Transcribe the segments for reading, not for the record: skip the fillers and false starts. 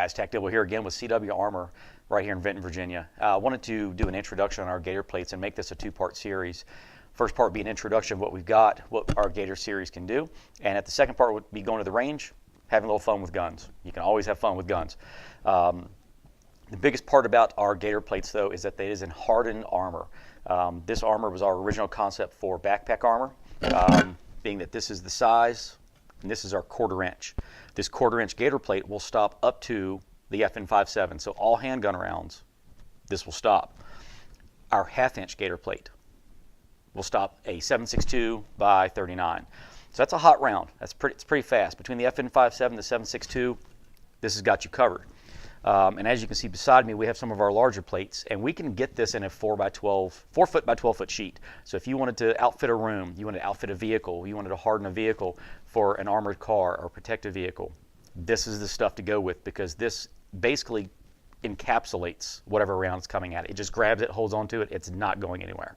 guys, Tack Dibble here again with CW Armor right here in Vinton, Virginia. I wanted to do an introduction on our Gator plates and make this a two-part series. First part would be an introduction of what we've got, what our Gator series can do, and at the second part would be going to the range, having a little fun with guns. You can always have fun with guns. The biggest part about our Gator plates, though, is that it is in hardened armor. This armor was our original concept for backpack armor, being that this is the size, and this is our 1/4 inch. This 1/4 inch Gator plate will stop up to the FN57, so all handgun rounds, this will stop. Our 1/2 inch Gator plate will stop a 7.62 by 39. So that's a hot round. It's pretty fast. Between the FN57 and the 7.62, this has got you covered. And as you can see beside me, we have some of our larger plates, and we can get this in a 4 foot by 12 foot sheet. So if you wanted to outfit a room, you wanted to outfit a vehicle, you wanted to harden a vehicle for an armored car or protected vehicle, this is the stuff to go with, because this basically encapsulates whatever round is coming at it. It just grabs it, holds onto it, it's not going anywhere.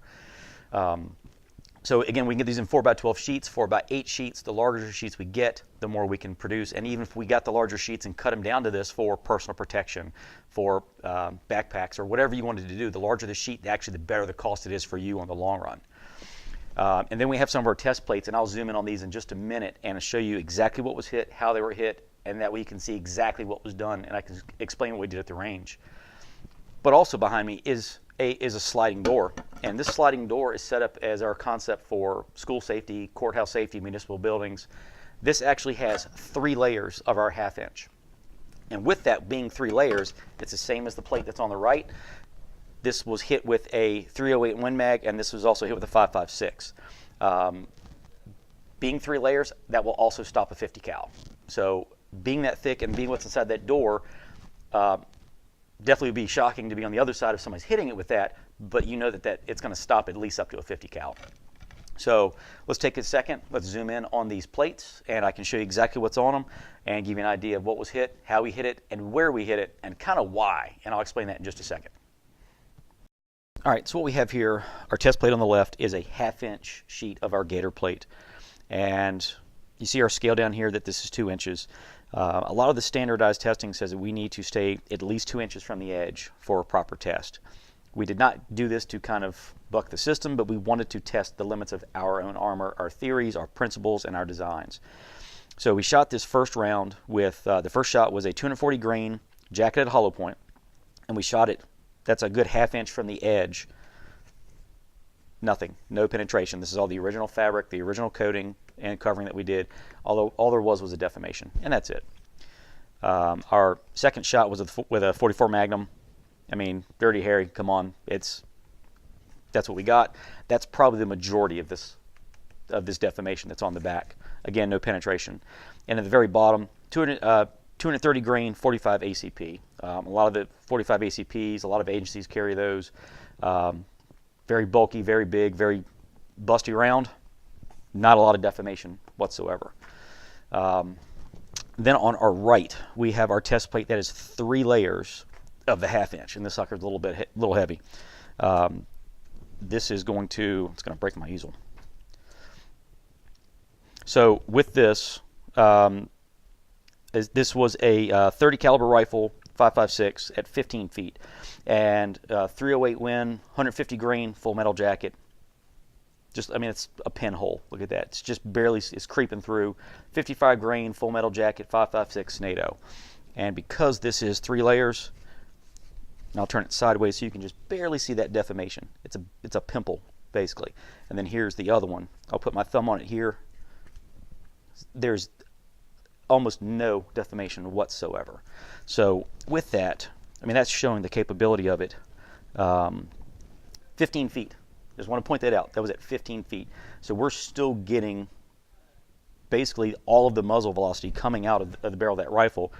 So again, we can get these in 4 by 12 sheets, 4 by 8 sheets. The larger sheets we get, the more we can produce. And even if we got the larger sheets and cut them down to this for personal protection, for backpacks, or whatever you wanted to do, the larger the sheet, actually the better the cost it is for you on the long run. And then we have some of our test plates, and I'll zoom in on these in just a minute and show you exactly what was hit, how they were hit, and that way you can see exactly what was done, and I can explain what we did at the range. But also behind me is a sliding door, and this sliding door is set up as our concept for school safety, courthouse safety, municipal buildings. This actually has 3 layers of our 1/2 inch, and with that being 3 layers, it's the same as the plate that's on the right. This was hit with a 308 Win Mag, and this was also hit with a 5.56. Being 3 layers, that will also stop a 50 cal. So being that thick and being what's inside that door, definitely would be shocking to be on the other side if somebody's hitting it with that, but you know that it's going to stop at least up to a 50 cal. So let's take a second, let's zoom in on these plates, and I can show you exactly what's on them and give you an idea of what was hit, how we hit it, and where we hit it, and kind of why, and I'll explain that in just a second. All right, so what we have here, our test plate on the left is a 1/2 inch sheet of our Gator plate, and you see our scale down here that this is 2 inches. A lot of the standardized testing says that we need to stay at least 2 inches from the edge for a proper test. We did not do this to kind of buck the system, but we wanted to test the limits of our own armor, our theories, our principles, and our designs. So we shot this first round with, the first shot was a 240 grain jacketed hollow point, and we shot it, that's a good 1/2 inch from the edge. Nothing, no penetration. This is all the original fabric, the original coating and covering that we did. Although all there was a deformation, and that's it. Our second shot was with a 44 Magnum. I mean, Dirty Harry, come on, that's what we got. That's probably the majority of this deformation that's on the back. Again, no penetration. And at the very bottom, 230 grain 45 ACP. A lot of the 45 ACPs, a lot of agencies carry those. Very bulky, very big, very busty round. Not a lot of deformation whatsoever. Then on our right, we have our test plate that is 3 layers of the 1/2 inch, and this sucker's a little heavy. This is going to, it's going to break my easel. So with this, this was a 30 caliber rifle, 5.56 at 15 feet, and 308 Win, 150 grain full metal jacket. Just, I mean, it's a pinhole. Look at that. It's just barely, it's creeping through. 55 grain full metal jacket, 5.56 NATO. And because this is 3 layers, and I'll turn it sideways so you can just barely see that deformation. It's a pimple, basically. And then here's the other one. I'll put my thumb on it here. There's almost no deformation whatsoever. So with that, I mean, that's showing the capability of it. 15 feet. Just want to point that out. That was at 15 feet. So we're still getting basically all of the muzzle velocity coming out of the barrel of that rifle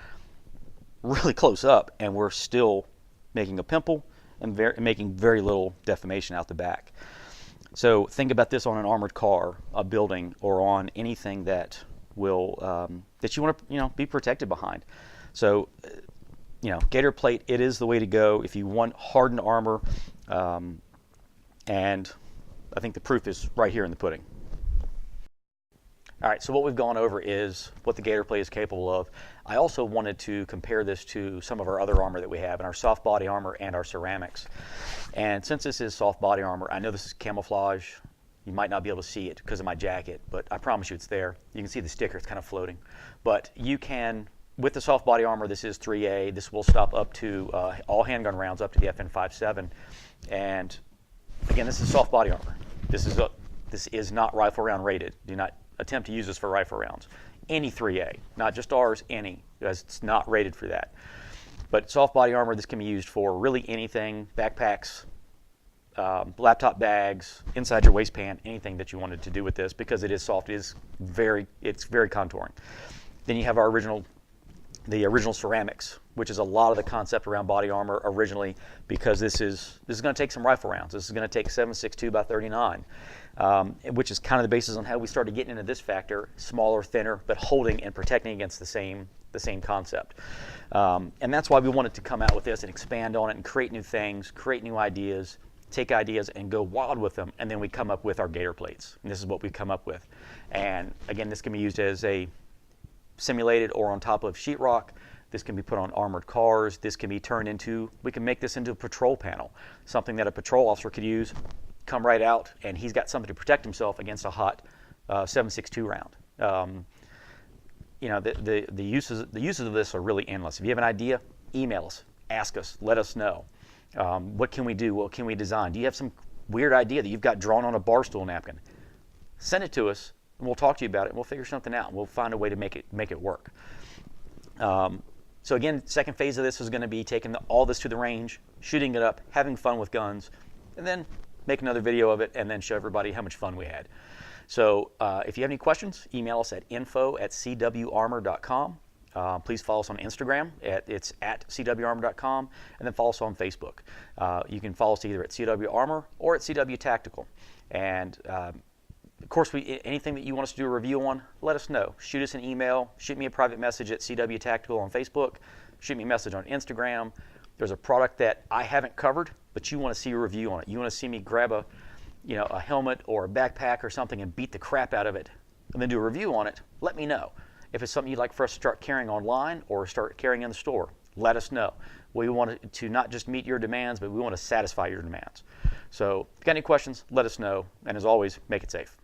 really close up, and we're still making a pimple and making very little deformation out the back. So think about this on an armored car, a building, or on anything that will that you want to be protected behind. So Gator plate, it is the way to go if you want hardened armor. And I think the proof is right here in the pudding. All right, so what we've gone over is what the Gator plate is capable of. I also wanted to compare this to some of our other armor that we have, and our soft body armor and our ceramics. And since this is soft body armor, I know this is camouflage. You might not be able to see it because of my jacket, but I promise you it's there. You can see the sticker, it's kind of floating. But you can, with the soft body armor, this is 3A. This will stop up to all handgun rounds up to the FN57. And again, this is soft body armor. This is not rifle round rated. Do not attempt to use this for rifle rounds. Any 3A, not just ours, any, because it's not rated for that. But soft body armor, this can be used for really anything, backpacks, laptop bags, inside your waistband, anything that you wanted to do with this, because it is soft. It's very contouring. Then you have the original ceramics, which is a lot of the concept around body armor originally, because this is going to take some rifle rounds. This is going to take 7.62 by 39, which is kind of the basis on how we started getting into this factor: smaller, thinner, but holding and protecting against the same concept. And that's why we wanted to come out with this and expand on it and create new things, create new ideas, take ideas and go wild with them, and then we come up with our Gator plates. And this is what we've come up with. And again, this can be used as a simulated or on top of sheetrock. This can be put on armored cars. This can be turned into, we can make this into a patrol panel, something that a patrol officer could use, come right out, and he's got something to protect himself against a hot 7.62 round. You know, the uses of this are really endless. If you have an idea, email us, ask us, let us know. What can we do? What can we design? Do you have some weird idea that you've got drawn on a bar stool napkin? Send it to us, and we'll talk to you about it, and we'll figure something out, and we'll find a way to make it work. So again, second phase of this is going to be taking all this to the range, shooting it up, having fun with guns, and then make another video of it, and then show everybody how much fun we had. So if you have any questions, email us at info@cwarmor.com. Please follow us on Instagram. It's at cwarmor.com, and then follow us on Facebook. You can follow us either at CW Armor or at CW Tactical. And of course, anything that you want us to do a review on, let us know. Shoot us an email. Shoot me a private message at CW Tactical on Facebook. Shoot me a message on Instagram. There's a product that I haven't covered, but you want to see a review on it. You want to see me grab a helmet or a backpack or something and beat the crap out of it, and then do a review on it. Let me know. If it's something you'd like for us to start carrying online or start carrying in the store, let us know. We want to not just meet your demands, but we want to satisfy your demands. So if you've got any questions, let us know. And as always, make it safe.